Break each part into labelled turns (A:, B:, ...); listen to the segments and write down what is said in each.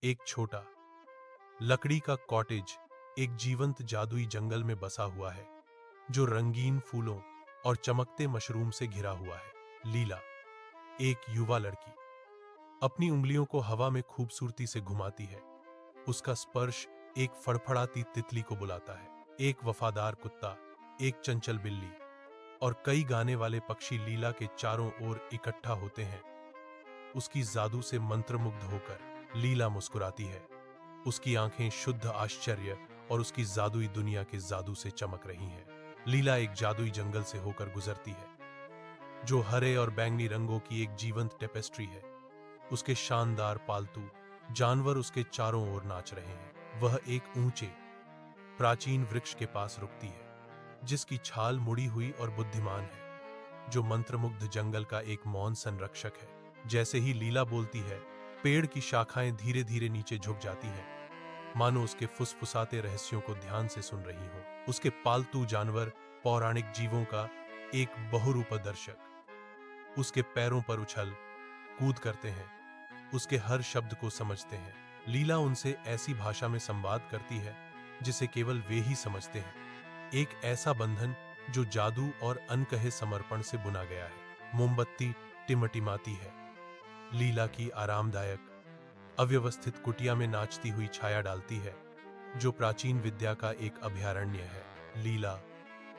A: एक छोटा लकड़ी का कॉटेज एक जीवंत जादुई जंगल में बसा हुआ है जो रंगीन फूलों और चमकते मशरूम से घिरा हुआ है। लीला, एक युवा लड़की, अपनी उंगलियों को हवा में खूबसूरती से घुमाती है। उसका स्पर्श एक फड़फड़ाती तितली को बुलाता है। एक वफादार कुत्ता, एक चंचल बिल्ली और कई गाने वाले पक्षी लीला के चारों ओर इकट्ठा होते हैं। उसकी जादू से मंत्रमुग्ध होकर लीला मुस्कुराती है। उसकी आंखें शुद्ध आश्चर्य और उसकी जादुई दुनिया के जादू से चमक रही हैं। लीला एक जादुई जंगल से होकर गुजरती है जो हरे और बैंगनी रंगों की एक जीवंत टेपेस्ट्री है। उसके शानदार पालतू जानवर उसके चारों ओर नाच रहे हैं। वह एक ऊंचे प्राचीन वृक्ष के पास रुकती है जिसकी छाल मुड़ी हुई और बुद्धिमान है, जो मंत्रमुग्ध जंगल का एक मौन संरक्षक है। जैसे ही लीला बोलती है, पेड़ की शाखाएं धीरे धीरे नीचे झुक जाती हैं, मानो उसके फुसफुसाते रहस्यों को ध्यान से सुन रही हो। उसके पालतू जानवर पौराणिक जीवों का एक बहुरूपदर्शक उसके पैरों पर उछल कूद करते हैं, उसके हर शब्द को समझते हैं। लीला उनसे ऐसी भाषा में संवाद करती है जिसे केवल वे ही समझते हैं। एक ऐसा बंधन जो जादू और अनकहे समर्पण से बुना गया है। मोमबत्ती टिमटिमाती है। लीला की आरामदायक अव्यवस्थित कुटिया में नाचती हुई छाया डालती है जो प्राचीन विद्या का एक अभयारण्य है। लीला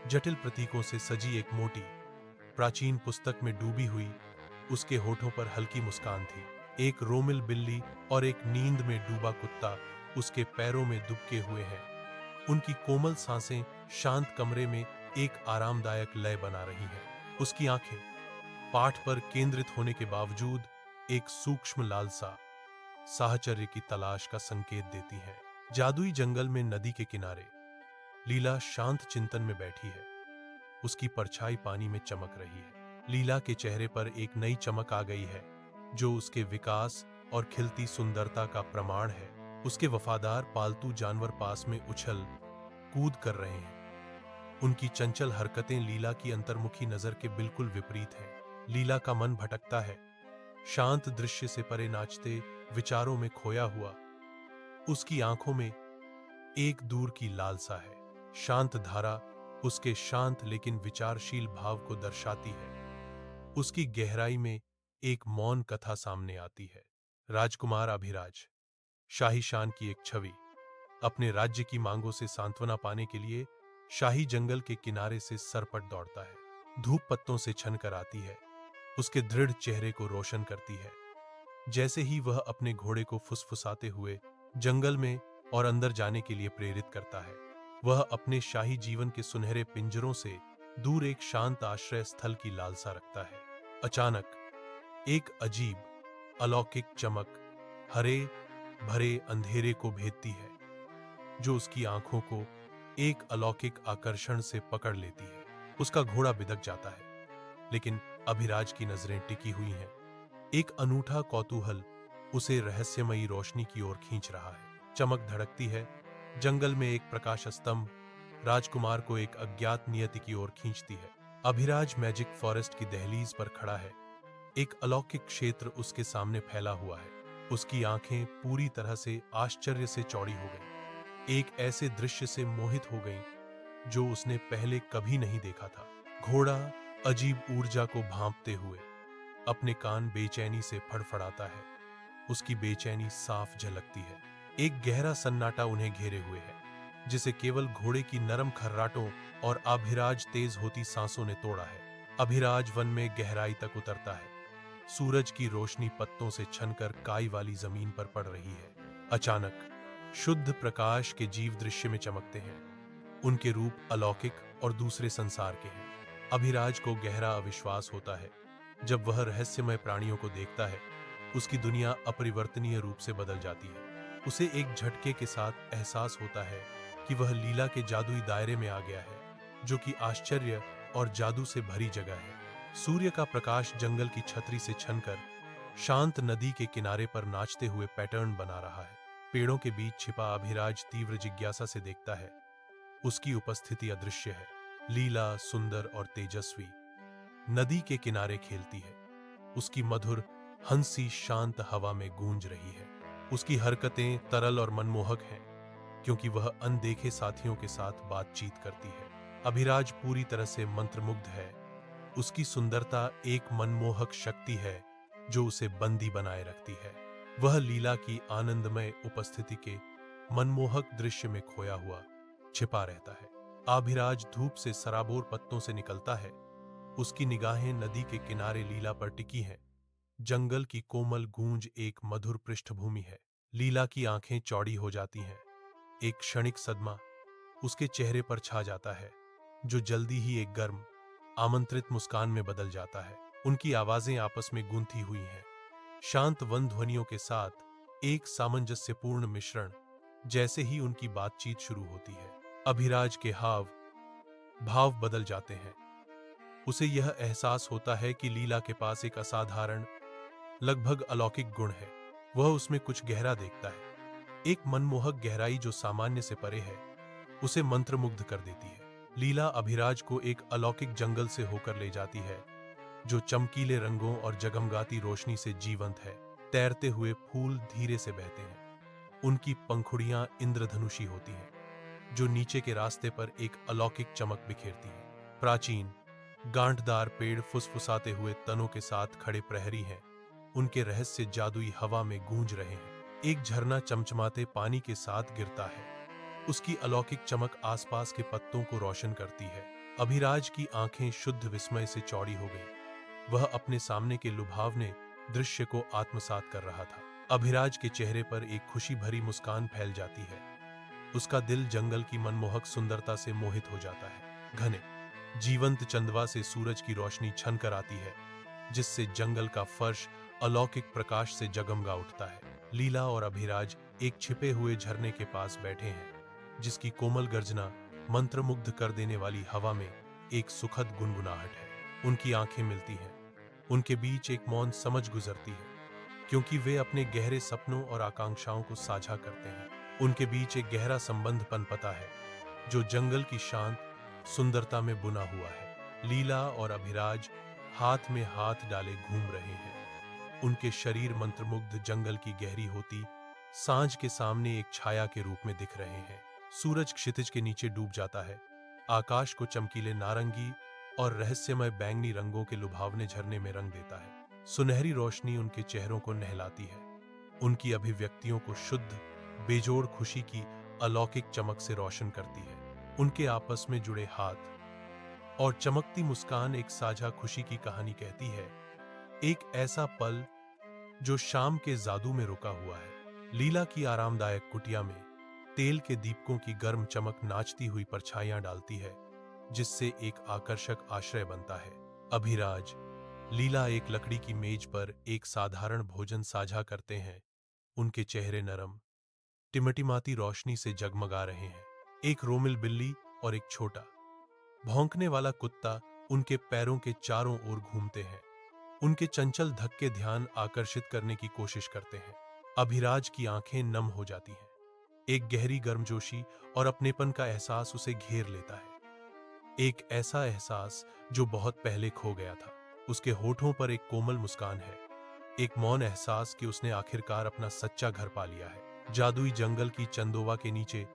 A: जटिल प्रतीकों से सजी एक मोटी प्राचीन पुस्तक में डूबी हुई, उसके होठों पर हल्की मुस्कान थी। एक रोमिल बिल्ली और एक नींद में डूबा कुत्ता उसके पैरों में दुबके हुए हैं। उनकी कोमल सांसें शांत कमरे में एक आरामदायक लय बना रही हैं। उसकी आंखें पाठ पर केंद्रित होने के बावजूद एक सूक्ष्म लालसा साहचर्य की तलाश का संकेत देती हैं। जादुई जंगल में नदी के किनारे लीला शांत चिंतन में बैठी है। उसकी परछाई पानी में चमक रही है। लीला के चेहरे पर एक नई चमक आ गई है जो उसके विकास और खिलती सुंदरता का प्रमाण है। उसके वफादार पालतू जानवर पास में उछल कूद कर रहे हैं। उनकी चंचल हरकतें लीला की अंतर्मुखी नजर के बिल्कुल विपरीत हैं। लीला का मन भटकता है, शांत दृश्य से परे नाचते विचारों में खोया हुआ। उसकी आंखों में एक दूर की लालसा है। शांत धारा उसके शांत लेकिन विचारशील भाव को दर्शाती है। उसकी गहराई में एक मौन कथा सामने आती है। राजकुमार अभिराज, शाही शान की एक छवि, अपने राज्य की मांगों से सांत्वना पाने के लिए शाही जंगल के किनारे से सरपट दौड़ता है। धूप पत्तों से छनकर आती है, उसके दृढ़ चेहरे को रोशन करती है। जैसे ही वह अपने घोड़े को फुसफुसाते हुए जंगल में और अंदर जाने के लिए प्रेरित करता है, वह अपने शाही जीवन के सुनहरे पिंजरों से दूर एक शांत आश्रय स्थल की लालसा रखता है। अचानक एक अजीब अलौकिक चमक हरे भरे अंधेरे को भेदती है जो उसकी आंखों को एक अलौकिक आकर्षण से पकड़ लेती है। उसका घोड़ा बिदक जाता है, लेकिन अभिराज की नजरें टिकी हुई हैं। एक अनूठा कौतूहल उसे रहस्यमयी रोशनी की ओर खींच रहा है। चमक धड़कती है। जंगल में एक प्रकाश स्तंभ राजकुमार को एक अज्ञात नियति की ओर खींचती है। अभिराज मैजिक फॉरेस्ट की दहलीज पर खड़ा है। एक अलौकिक क्षेत्र उसके सामने फैला हुआ है। उसकी आंखें पूरी तरह से आश्चर्य से चौड़ी हो गईं। एक ऐसे दृश्य से मोहित हो गईं जो उसने पहले कभी नहीं देखा था। घोड़ा अजीब ऊर्जा को भांपते हुए अपने कान बेचैनी से फड़फड़ाता है। उसकी बेचैनी साफ झलकती है। एक गहरा सन्नाटा उन्हें घेरे हुए है जिसे केवल घोड़े की नरम खर्राटों और अभिराज तेज होती सांसों ने तोड़ा है। अभिराज वन में गहराई तक उतरता है। सूरज की रोशनी पत्तों से छनकर काई वाली जमीन पर पड़ रही है। अचानक शुद्ध प्रकाश के जीव दृश्य में चमकते हैं। उनके रूप अलौकिक और दूसरे संसार के हैं। अभिराज को गहरा अविश्वास होता है जब वह रहस्यमय प्राणियों को देखता है। उसकी दुनिया अपरिवर्तनीय रूप से बदल जाती है। उसे एक झटके के साथ एहसास होता है कि वह लीला के जादुई दायरे में आ गया है, जो कि आश्चर्य और जादू से भरी जगह है। सूर्य का प्रकाश जंगल की छतरी से छनकर शांत नदी के किनारे पर नाचते हुए पैटर्न बना रहा है। पेड़ों के बीच छिपा अभिराज तीव्र जिज्ञासा से देखता है। उसकी उपस्थिति अदृश्य है। लीला सुंदर और तेजस्वी नदी के किनारे खेलती है। उसकी मधुर हंसी शांत हवा में गूंज रही है। उसकी हरकतें तरल और मनमोहक हैं क्योंकि वह अनदेखे साथियों के साथ बातचीत करती है। अभिराज पूरी तरह से मंत्रमुग्ध है। उसकी सुंदरता एक मनमोहक शक्ति है जो उसे बंदी बनाए रखती है। वह लीला की आनंदमय उपस्थिति के मनमोहक दृश्य में खोया हुआ छिपा रहता है। अभिराज धूप से सराबोर पत्तों से निकलता है। उसकी निगाहें नदी के किनारे लीला पर टिकी हैं। जंगल की कोमल गूंज एक मधुर पृष्ठभूमि है। लीला की आंखें चौड़ी हो जाती हैं। एक क्षणिक सदमा उसके चेहरे पर छा जाता है जो जल्दी ही एक गर्म आमंत्रित मुस्कान में बदल जाता है। उनकी आवाजें आपस में गूंथी हुई हैं, शांत वन ध्वनियों के साथ एक सामंजस्यपूर्ण मिश्रण। जैसे ही उनकी बातचीत शुरू होती है, अभिराज के हाव भाव बदल जाते हैं। उसे यह एहसास होता है कि लीला के पास एक असाधारण, लगभग अलौकिक गुण है। वह उसमें कुछ गहरा देखता है, एक मनमोहक गहराई जो सामान्य से परे है, उसे मंत्रमुग्ध कर देती है। लीला अभिराज को एक अलौकिक जंगल से होकर ले जाती है जो चमकीले रंगों और जगमगाती रोशनी से जीवंत है। तैरते हुए फूल धीरे से बहते हैं। उनकी पंखुड़ियां इंद्रधनुषी होती हैं जो नीचे के रास्ते पर एक अलौकिक चमक बिखेरती हैं। प्राचीन गांठदार पेड़ फुसफुसाते हुए तनों के साथ खड़े प्रहरी हैं। उनके रहस्य जादुई हवा में गूंज रहे हैं। एक झरना चमचमाते पानी के साथ गिरता है। उसकी अलौकिक चमक आसपास के पत्तों को रोशन करती है। अभिराज की आंखें शुद्ध विस्मय से चौड़ी हो गईं। वह अपने सामने के लुभावने दृश्य को आत्मसात कर रहा था। अभिराज के चेहरे पर एक खुशी भरी मुस्कान फैल जाती है। उसका दिल जंगल की मनमोहक सुंदरता से मोहित हो जाता है। घने जीवंत चंदवा से सूरज की रोशनी छनकर आती है जिससे जंगल का फर्श अलौकिक प्रकाश से जगमगा उठता है। लीला और अभिराज एक छिपे हुए झरने के पास बैठे हैं जिसकी कोमल गर्जना मंत्रमुग्ध कर देने वाली हवा में एक सुखद गुनगुनाहट है। उनकी आंखें मिलती हैं। उनके बीच एक मौन समझ गुजरती है क्योंकि वे अपने गहरे सपनों और आकांक्षाओं को साझा करते हैं। उनके बीच एक गहरा संबंध पनपता है जो जंगल की शांत सुंदरता में बुना हुआ है। लीला और अभिराज हाथ में हाथ डाले घूम रहे हैं। उनके शरीर मंत्रमुग्ध जंगल की गहरी होती सांझ के सामने एक छाया के रूप में दिख रहे हैं। सूरज क्षितिज के नीचे डूब जाता है। आकाश को चमकीले नारंगी और रहस्यमय बैंगनी रंगों के लुभावने झरने में रंग देता है। सुनहरी रोशनी उनके चेहरों को नहलाती है। उनकी अभिव्यक्तियों को शुद्ध बेजोड़ खुशी की अलौकिक चमक से रोशन करती है। उनके आपस में जुड़े हाथ और चमकती मुस्कान एक साझा खुशी की कहानी कहती है। एक ऐसा पल जो शाम के जादू में रुका हुआ है। लीला की आरामदायक कुटिया में तेल के दीपकों की गर्म चमक नाचती हुई परछाइयां डालती है जिससे एक आकर्षक आश्रय बनता है। अभिराज लीला एक लकड़ी की मेज पर एक साधारण भोजन साझा करते हैं। उनके चेहरे नरम टिमटिमाती रोशनी से जगमगा रहे हैं। एक रोमिल बिल्ली और एक छोटा भौंकने वाला कुत्ता उनके पैरों के चारों ओर घूमते हैं। उनके चंचल धक्के ध्यान आकर्षित करने की कोशिश करते हैं। अभिराज की आंखें नम हो जाती हैं। एक गहरी गर्मजोशी और अपनेपन का एहसास उसे घेर लेता है। एक ऐसा एहसास जो बहुत पहले खो गया था। उसके होठों पर एक कोमल मुस्कान है, एक मौन एहसास कि उसने आखिरकार अपना सच्चा घर पा लिया है। जादुई जंगल की चंदोवा के नीचे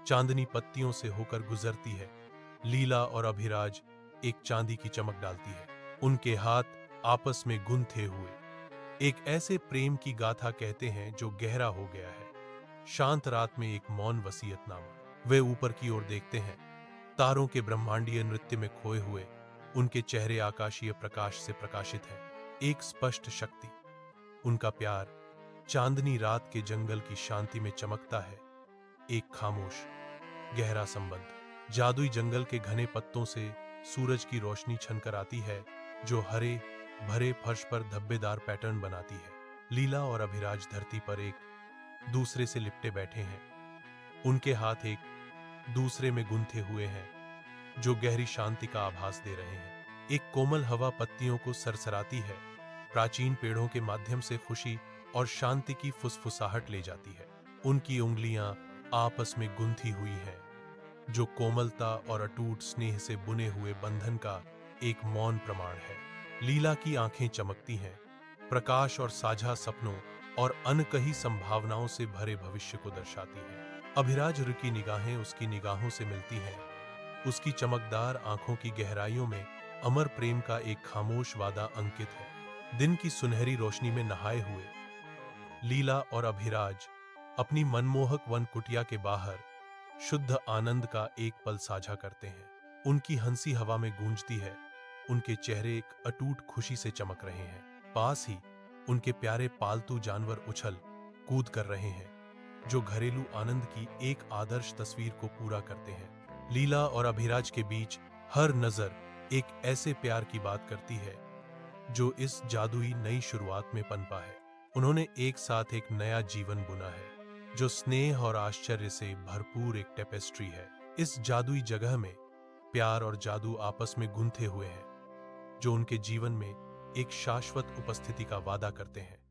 A: चांदनी पत्तियों से होकर गुजरती है। लीला और अभिराज एक चांदी की चमक डालती है। उनके हाथ आपस में गुंथे हुए एक ऐसे प्रेम की गाथा कहते हैं जो गहरा हो गया है। शांत रात में एक मौन वसीयतनामा। वे ऊपर की ओर देखते हैं। तारों के ब्रह्मांडीय नृत्य में खोए हुए उनके चेहरे आकाशीय प्रकाश से प्रकाशित है। एक स्पष्ट शक्ति। उनका प्यार चांदनी रात के जंगल की शांति में चमकता है। एक खामोश गहरा संबंध। जादुई जंगल के घने पत्तों से सूरज की रोशनी छनकर आती है जो हरे भरे फर्श पर धब्बेदार पैटर्न बनाती है। लीला और अभिराज धरती पर एक दूसरे से लिपटे बैठे हैं। उनके हाथ एक दूसरे में गुंथे हुए हैं जो गहरी शांति का आभास दे रहे हैं। एक कोमल हवा पत्तियों को सरसराती है। प्राचीन पेड़ों के माध्यम से खुशी और शांति की फुसफुसाहट ले जाती है। उनकी उंगलियां आपस में गुंथी हुई हैं जो कोमलता और अटूट स्नेह से बुने हुए बंधन का एक मौन प्रमाण है। लीला की आंखें चमकती हैं। प्रकाश और साझा सपनों और अनकही संभावनाओं से भरे भविष्य को दर्शाती है। अभिराज की निगाहें उसकी निगाहों से मिलती हैं। उसकी चमकदार आंखों की गहराइयों में अमर प्रेम का एक खामोश वादा अंकित है। दिन की सुनहरी रोशनी में नहाए हुए लीला और अभिराज अपनी मनमोहक वन कुटिया के बाहर शुद्ध आनंद का एक पल साझा करते हैं। उनकी हंसी हवा में गूंजती है। उनके चेहरे एक अटूट खुशी से चमक रहे हैं। पास ही उनके प्यारे पालतू जानवर उछल कूद कर रहे हैं, जो घरेलू आनंद की एक आदर्श तस्वीर को पूरा करते हैं। लीला और अभिराज के बीच हर नजर एक ऐसे प्यार की बात करती है जो इस जादुई नई शुरुआत में पनपा है। उन्होंने एक साथ एक नया जीवन बुना है, जो स्नेह और आश्चर्य से भरपूर एक टेपेस्ट्री है। इस जादुई जगह में प्यार और जादू आपस में गुंथे हुए हैं, जो उनके जीवन में एक शाश्वत उपस्थिति का वादा करते हैं।